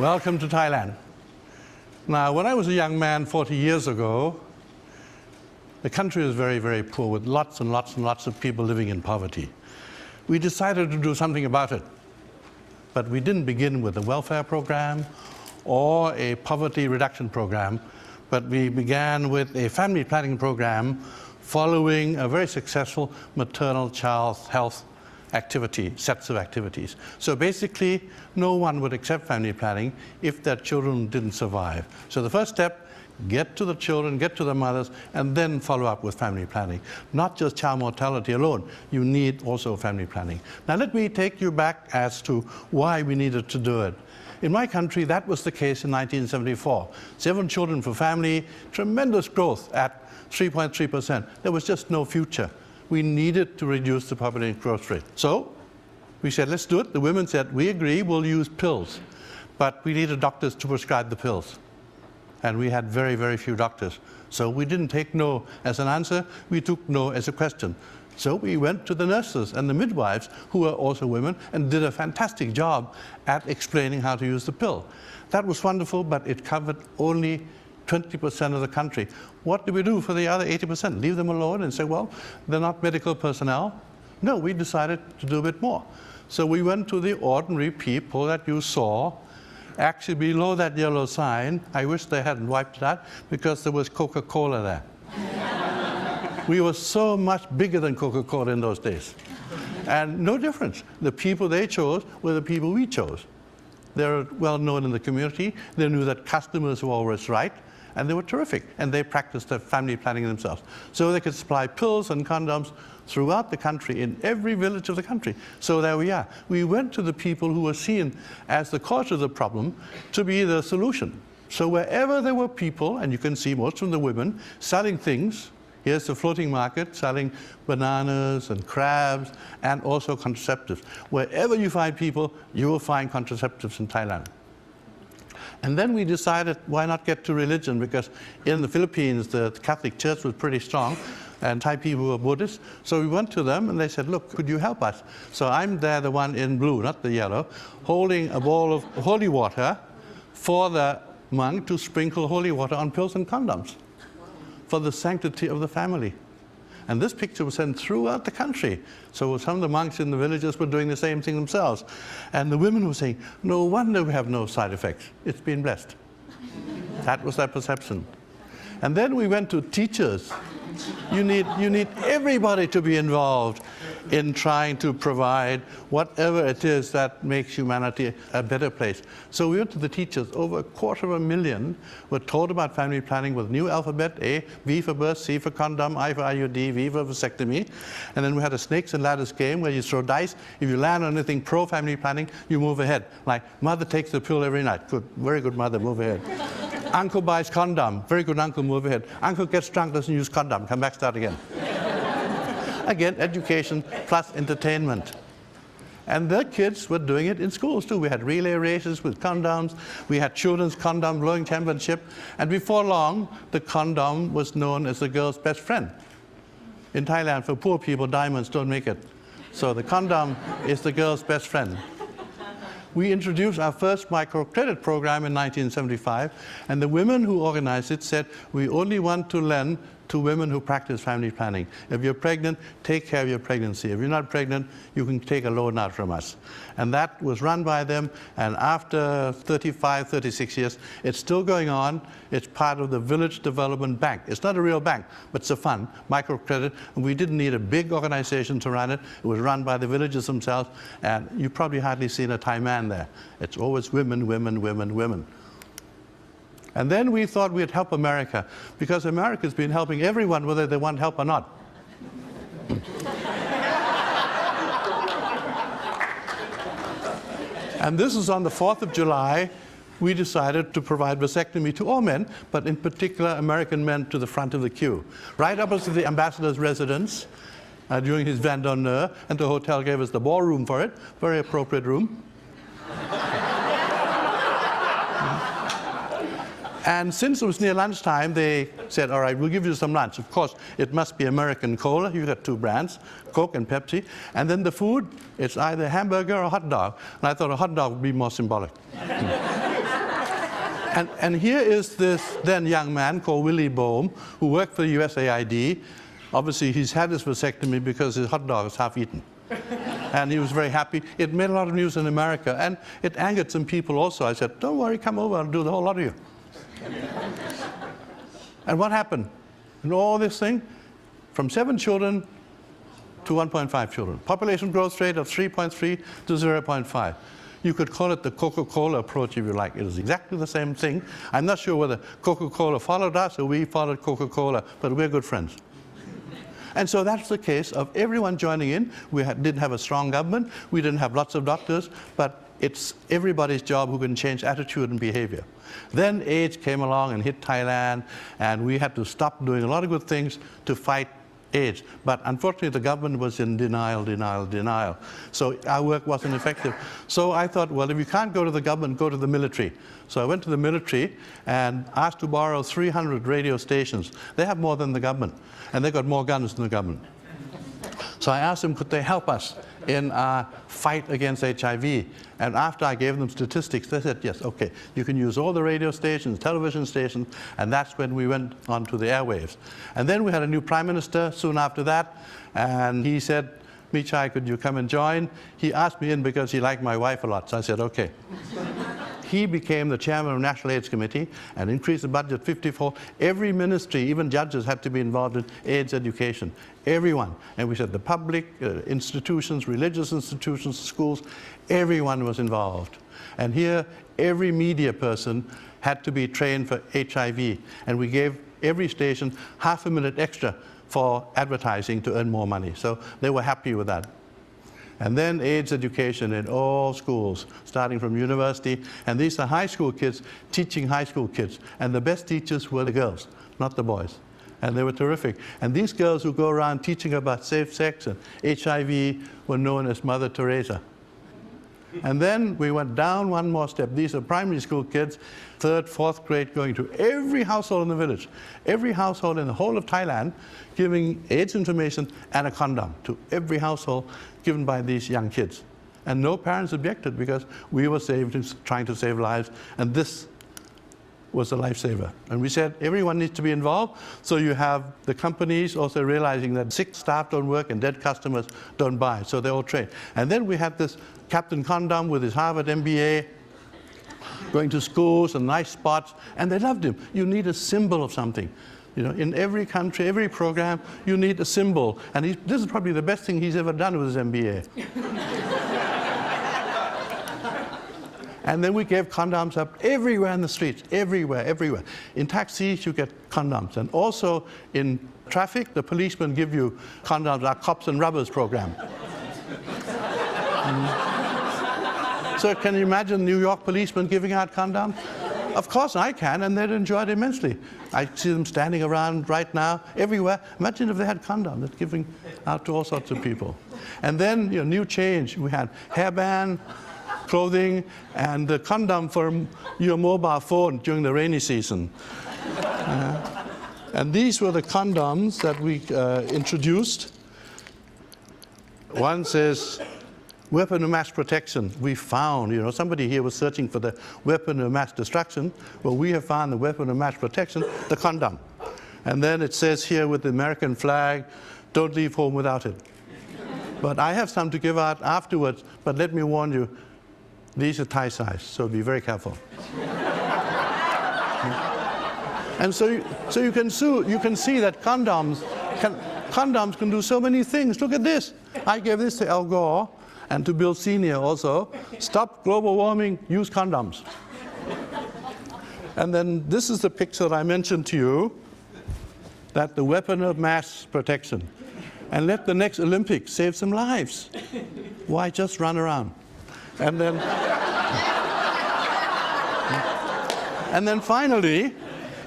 Welcome to Thailand. Now, when I was a young man 40 years ago, the country was very, very poor, with lots and lots and lots of people living in poverty. We decided to do something about it. But we didn't begin with a welfare program or a poverty reduction program, but we began with a family planning program following a very successful maternal child health sets of activities. So basically, no one would accept family planning if their children didn't survive. So the first step, get to the children, get to the mothers, and then follow up with family planning. Not just child mortality alone, you need also family planning. Now let me take you back as to why we needed to do it. In my country, that was the case in 1974. 7 children per family, tremendous growth at 3.3%. There was just no future. We needed to reduce the population growth rate. So we said, let's do it. The women said, we agree, we'll use pills, but we needed doctors to prescribe the pills. And we had very, very few doctors. So we didn't take no as an answer, we took no as a question. So we went to the nurses and the midwives, who were also women, and did a fantastic job at explaining how to use the pill. That was wonderful, but it covered only 20% of the country. What do we do for the other 80%? Leave them alone and say, well, they're not medical personnel? No, we decided to do a bit more. So we went to the ordinary people that you saw. Actually, below that yellow sign, I wish they hadn't wiped that, because there was Coca-Cola there. We were so much bigger than Coca-Cola in those days. And no difference. The people they chose were the people we chose. They're well known in the community. They knew that customers were always right, and they were terrific. And they practiced their family planning themselves. So they could supply pills and condoms throughout the country, in every village of the country. So there we are. We went to the people who were seen as the cause of the problem to be the solution. So wherever there were people, and you can see most of the women, selling things, here's the floating market, selling bananas and crabs and also contraceptives. Wherever you find people, you will find contraceptives in Thailand. And then we decided, why not get to religion? Because in the Philippines, the Catholic Church was pretty strong, and Thai people were Buddhists. So we went to them and they said, look, could you help us? So I'm there, the one in blue, not the yellow, holding a bowl of holy water for the monk to sprinkle holy water on pills and condoms for the sanctity of the family. And this picture was sent throughout the country. So some of the monks in the villages were doing the same thing themselves. And the women were saying, no wonder we have no side effects. It's been blessed. That was their perception. And then we went to teachers. You need everybody to be involved in trying to provide whatever it is that makes humanity a better place. So we went to the teachers. Over 250,000 were told about family planning with new alphabet: A, V for birth, C for condom, I for IUD, V for vasectomy. And then we had a snakes and ladders game where you throw dice. If you land on anything pro-family planning, you move ahead. Like, mother takes the pill every night. Good, very good mother, move ahead. Uncle buys condom. Very good uncle, move ahead. Uncle gets drunk, doesn't use condom. Come back, start again. Again, education plus entertainment. And the kids were doing it in schools too. We had relay races with condoms. We had children's condom blowing championship. And before long, the condom was known as the girl's best friend. In Thailand, for poor people, diamonds don't make it. So the condom is the girl's best friend. We introduced our first microcredit program in 1975, and the women who organized it said, we only want to lend to women who practice family planning. If you're pregnant, take care of your pregnancy. If you're not pregnant, you can take a loan out from us. And that was run by them, and after 35, 36 years, it's still going on. It's part of the Village Development Bank. It's not a real bank, but it's a fund, microcredit, and we didn't need a big organization to run it. It was run by the villages themselves, and you've probably hardly seen a Thai man there. It's always women, women, women, women. And then we thought we'd help America, because America's been helping everyone, whether they want help or not. And this is on the 4th of July. We decided to provide vasectomy to all men, but in particular American men to the front of the queue. Right opposite the ambassador's residence during his vin d'honneur, and the hotel gave us the ballroom for it, very appropriate room. And since it was near lunchtime, they said, all right, we'll give you some lunch. Of course, it must be American cola. You got 2 brands, Coke and Pepsi. And then the food, it's either hamburger or hot dog. And I thought a hot dog would be more symbolic. And here is this then young man called Willie Bohm, who worked for the USAID. Obviously, he's had his vasectomy because his hot dog is half eaten. And he was very happy. It made a lot of news in America, and it angered some people also. I said, don't worry, come over, I'll do the whole lot of you. And what happened? In all this thing, from 7 children to 1.5 children. Population growth rate of 3.3 to 0.5. You could call it the Coca-Cola approach if you like. It is exactly the same thing. I'm not sure whether Coca-Cola followed us or we followed Coca-Cola, but we're good friends. And so that's the case of everyone joining in. We didn't have a strong government. We didn't have lots of doctors, but it's everybody's job who can change attitude and behavior. Then AIDS came along and hit Thailand, and we had to stop doing a lot of good things to fight AIDS. But unfortunately, the government was in denial, denial, denial. So our work wasn't effective. So I thought, well, if you can't go to the government, go to the military. So I went to the military and asked to borrow 300 radio stations. They have more than the government, and they got more guns than the government. So I asked them, could they help us in our fight against HIV? And after I gave them statistics, they said, yes, okay, you can use all the radio stations, television stations, and that's when we went on to the airwaves. And then we had a new prime minister soon after that, and he said, Michai, could you come and join? He asked me in because he liked my wife a lot, so I said, okay. He became the chairman of the National AIDS Committee and increased the budget 50-fold. Every ministry, even judges, had to be involved in AIDS education. Everyone. And we said the public, institutions, religious institutions, schools, everyone was involved. And here, every media person had to be trained for HIV. And we gave every station half a minute extra for advertising to earn more money. So they were happy with that. And then AIDS education in all schools, starting from university. And these are high school kids teaching high school kids. And the best teachers were the girls, not the boys. And they were terrific. And these girls who go around teaching about safe sex and HIV were known as Mother Teresa. And then we went down one more step. These are primary school kids, 3rd, 4th grade, going to every household in the village, every household in the whole of Thailand, giving AIDS information and a condom to every household given by these young kids. And no parents objected because we were trying to save lives, and this was a lifesaver. And we said everyone needs to be involved, so you have the companies also realizing that sick staff don't work and dead customers don't buy, so they're all trained. And then we had this Captain Condom with his Harvard MBA, going to schools and nice spots, and they loved him. You need a symbol of something. You know, in every country, every program, you need a symbol. And this is probably the best thing he's ever done with his MBA. And then we gave condoms up everywhere in the streets, everywhere, everywhere. In taxis, you get condoms. And also in traffic, the policemen give you condoms, our Cops and Rubbers program. So can you imagine New York policemen giving out condoms? Of course I can, and they'd enjoy it immensely. I see them standing around right now, everywhere. Imagine if they had condoms, they're giving out to all sorts of people. And then, you know, new change. We had hairband, clothing, and the condom for your mobile phone during the rainy season. And these were the condoms that we introduced. One says, weapon of mass protection. We found, you know, somebody here was searching for the weapon of mass destruction. Well, we have found the weapon of mass protection, the condom. And then it says here with the American flag, don't leave home without it. But I have some to give out afterwards, but let me warn you, these are Thai size, so be very careful. And so you can see that condoms can do so many things. Look at this. I gave this to Al Gore and to Bill Senior also. Stop global warming, use condoms. And then this is the picture that I mentioned to you, that the weapon of mass protection. And let the next Olympics save some lives. Why just run around? And then finally,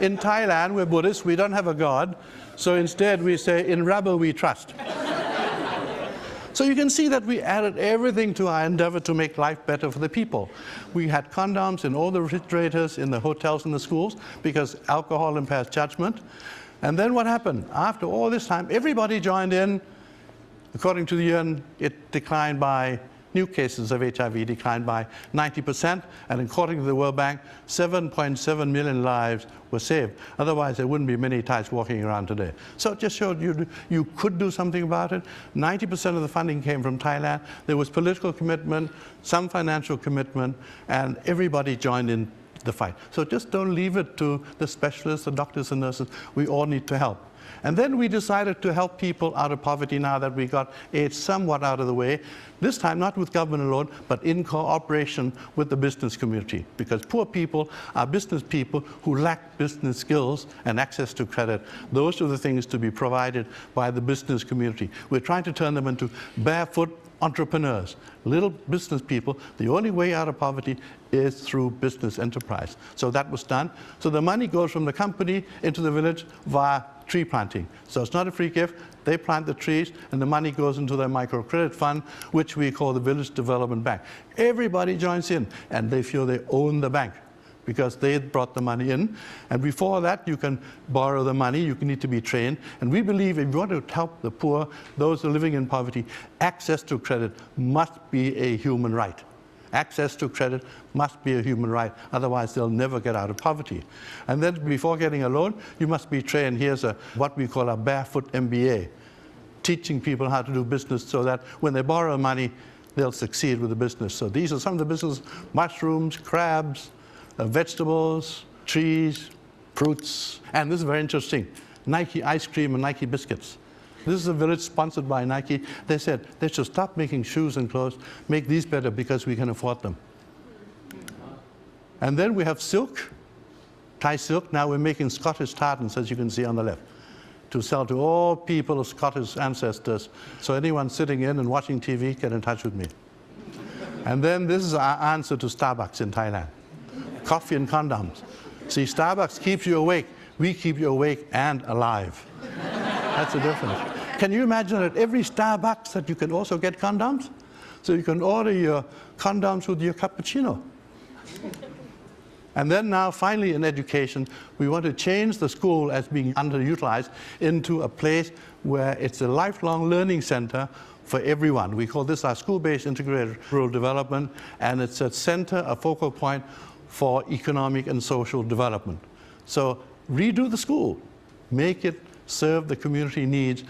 in Thailand, we're Buddhists, we don't have a God, so instead we say, in rubber we trust. So you can see that we added everything to our endeavor to make life better for the people. We had condoms in all the refrigerators, in the hotels and the schools, because alcohol impairs judgment. And then what happened? After all this time, everybody joined in. According to the UN, it declined by new cases of HIV declined by 90%, and according to the World Bank, 7.7 million lives were saved. Otherwise, there wouldn't be many Thais walking around today. So it just showed you could do something about it. 90% of the funding came from Thailand. There was political commitment, some financial commitment, and everybody joined in the fight. So just don't leave it to the specialists, the doctors and nurses. We all need to help. And then we decided to help people out of poverty now that we got AIDS somewhat out of the way. This time not with government alone, but in cooperation with the business community. Because poor people are business people who lack business skills and access to credit. Those are the things to be provided by the business community. We're trying to turn them into barefoot entrepreneurs, little business people. The only way out of poverty is through business enterprise. So that was done. So the money goes from the company into the village via tree planting. So it's not a free gift. They plant the trees, and the money goes into their microcredit fund, which we call the Village Development Bank. Everybody joins in, and they feel they own the bank because they brought the money in. And before that, you can borrow the money. You need to be trained. And we believe if you want to help the poor, those who are living in poverty, access to credit must be a human right. Access to credit must be a human right. Otherwise, they'll never get out of poverty. And then before getting a loan, you must be trained. Here's what we call a barefoot MBA, teaching people how to do business so that when they borrow money, they'll succeed with the business. So these are some of the businesses: mushrooms, crabs, vegetables, trees, fruits. And this is very interesting: Nike ice cream and Nike biscuits. This is a village sponsored by Nike. They said they should stop making shoes and clothes, make these better because we can afford them. And then we have silk, Thai silk. Now we're making Scottish tartans, as you can see on the left, to sell to all people of Scottish ancestors. So anyone sitting in and watching TV, get in touch with me. And then this is our answer to Starbucks in Thailand: coffee and condoms. See, Starbucks keeps you awake. We keep you awake and alive. That's the difference. Can you imagine at every Starbucks that you can also get condoms? So you can order your condoms with your cappuccino. And then now, finally, in education, we want to change the school as being underutilized into a place where it's a lifelong learning center for everyone. We call this our school-based integrated rural development, and it's a center, a focal point for economic and social development. So redo the school, make it serve the community needs.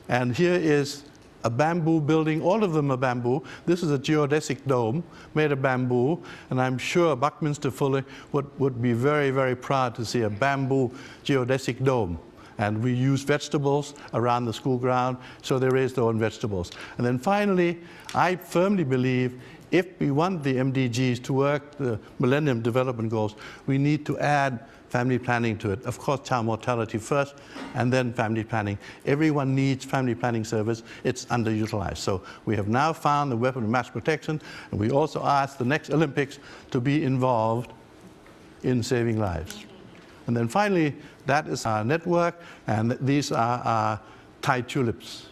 And here is a bamboo building. All of them are bamboo. This is a geodesic dome made of bamboo, and I'm sure Buckminster Fuller would be very, very proud to see a bamboo geodesic dome. And we use vegetables around the school ground, so they raise their own vegetables. And then finally, I firmly believe if we want the MDGs to work, the Millennium Development Goals, we need to add family planning to it. Of course, child mortality first, and then family planning. Everyone needs family planning service. It's underutilized. So we have now found the weapon of mass protection, and we also ask the next Olympics to be involved in saving lives. And then finally, that is our network, and these are our Thai tulips.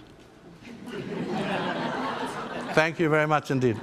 Thank you very much indeed.